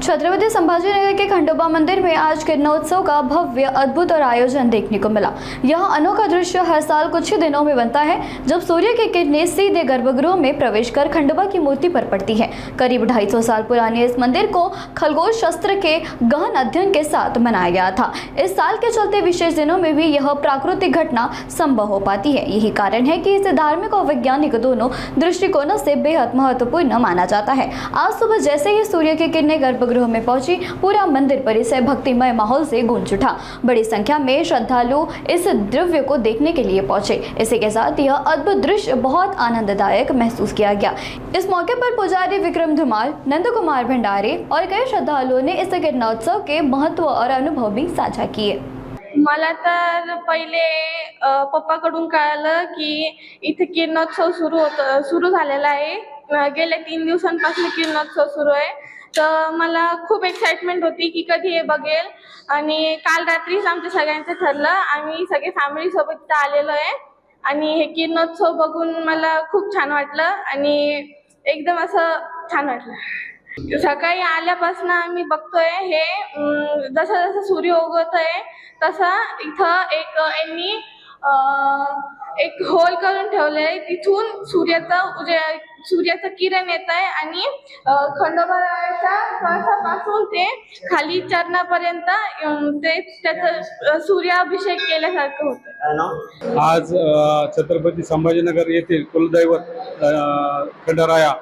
छत्रपति संभाजीनगर के खंडोबा मंदिर में आज किरणोत्सव का भव्य अद्भुत और आयोजन देखने को मिला। यह अनोखा दृश्य हर साल कुछ ही दिनों में बनता है जब सूर्य की किरणें सीधे गर्भगृह में प्रवेश कर खंडोबा की मूर्ति पर पड़ती है। करीब 250 साल पुराने इस मंदिर को खगोल शास्त्र के गहन अध्ययन के साथ बनाया गया था। इस साल के चलते विशेष दिनों में भी यह प्राकृतिक घटना संभव हो पाती है। यही कारण है कि इसे धार्मिक और वैज्ञानिक दोनों दृष्टिकोणों से बेहद महत्वपूर्ण माना जाता है। आज सुबह जैसे ही सूर्य की किरणें गर्भगृह में पहुंची, पूरा मंदिर परिसर भक्तिमय माहौल से गूंज उठा। बड़ी संख्या में श्रद्धालु इस द्रव्य को देखने के लिए पहुंचे। इसी के साथ यह अद्भुत दृश्य बहुत आनंददायक महसूस किया गया। इस मौके पर पुजारी विक्रम धुमाल, नंद कुमार भंडारी और कई श्रद्धालुओं ने इस किरणोत्सव के महत्व और अनुभव भी साझा किए। मला तर पहिले पप्पाकडून कळालं की इथे किरणोत्सव सुरू झालेला आहे। गेल्या 3 दिवसांपासून किरणोत्सव सुरू आहे। तर मला खूप एक्साइटमेंट होती की कधी हे बघेल आणि काल रात्रीच आमच्या सगळ्यांचं ठरलं। आम्ही सगळे फॅमिली सोबत इथं आलेलो आहे आणि हे किरणोत्सव बघून मला खूप छान वाटलं आणि एकदम असं छान वाटलं। सकाळी आल्यापासून आम्ही बघतोय हे जसं जसं सूर्य उगवतोय तसं इथं यांनी एक होल करून ठेवलंय। तिथून सूर्याचं किरण येत आहे आणि खंडोबाच्या कळसापासून ते खाली चरणापर्यंत ते त्याचं सूर्याभिषेक केल्यासारखं होतं। आज छत्रपती संभाजीनगर येथील कुलदैवत खंडराया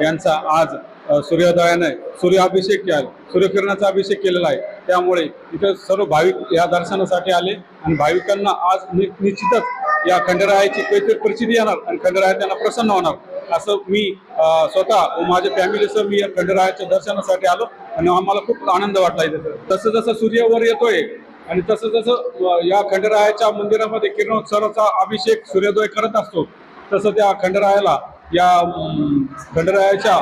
यांचा आज सूर्योदयाने सूर्याभिषेक केला, सूर्यकिरणाचा अभिषेक केलेला आहे। त्यामुळे इथे सर्व भाविक या दर्शनासाठी आले आणि भाविकांना आज निश्चितच या खंडरायाची काहीतरी प्रचिती येणार आणि खंडराया त्यांना प्रसन्न होणार असं मी स्वतः व माझ्या फॅमिलीसह मी या खंडरायाच्या दर्शनासाठी आलो आणि आम्हाला खूप आनंद वाटला इथे। जसं जसं सूर्य वर येतोय आणि तसं जसं या खंडरायाच्या मंदिरामध्ये किरणोत्सवाचा अभिषेक सूर्योदय करत असतो तसं त्या खंडरायाला या खंडरायाच्या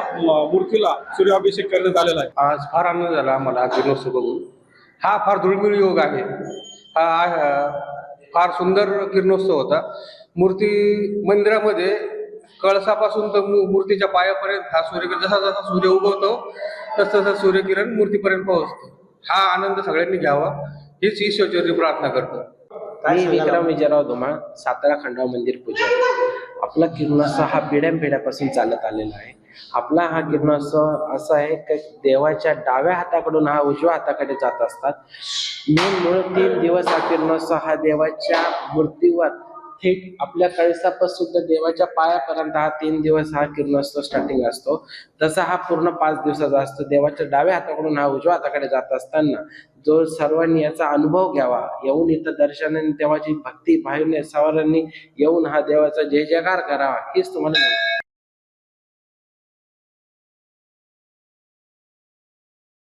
मूर्तीला सूर्याभिषेक करण्यात आलेला आहे। आज फार आनंद झाला आम्हाला किरणोत्सव बघून। हा फार दुर्मिळ योग आहे। हा फार सुंदर किरणोत्सव होता। मूर्ती मंदिरामध्ये कळसापासून तर मूर्तीच्या पायापर्यंत हा सूर्यकिरण जसा जसा सूर्य उगवतो तस तसा सूर्यकिरण मूर्तीपर्यंत पोहोचतो। हा आनंद सगळ्यांनी घ्यावा हीच ईश्वरचरणी प्रार्थना करतो। मी विक्रम विजयराव धुमाळ, सातारा खंडोबा मंदिर पुजारी। आपला किरणोत्सव हा पिढ्यानपिढ्यापासून चालत आलेला आहे। आपला हा किरणोत्सव असा आहे की देवाच्या डाव्या हाताकडून हा उजव्या हाताकडे जात असतात। मूळ 3 दिवस हा किरणोत्सव हा देवाच्या मूर्तीवर थेट आपल्या कळसापासून तर देवाच्या पायापर्यंत हा 3 दिवस हा किरणोत्सव स्टार्टिंग असतो। तसा हा पूर्ण 5 दिवसाचा असतो। देवाच्या डाव्या हाताकडून हा उजव्या हाताकडे जात असताना जो सर्वांनी याचा अनुभव घ्यावा, येऊन इथं दर्शनाने देवाची भक्ती भावने सर्वांनी येऊन हा देवाचा जय जयकार करावा हीच तुम्हाला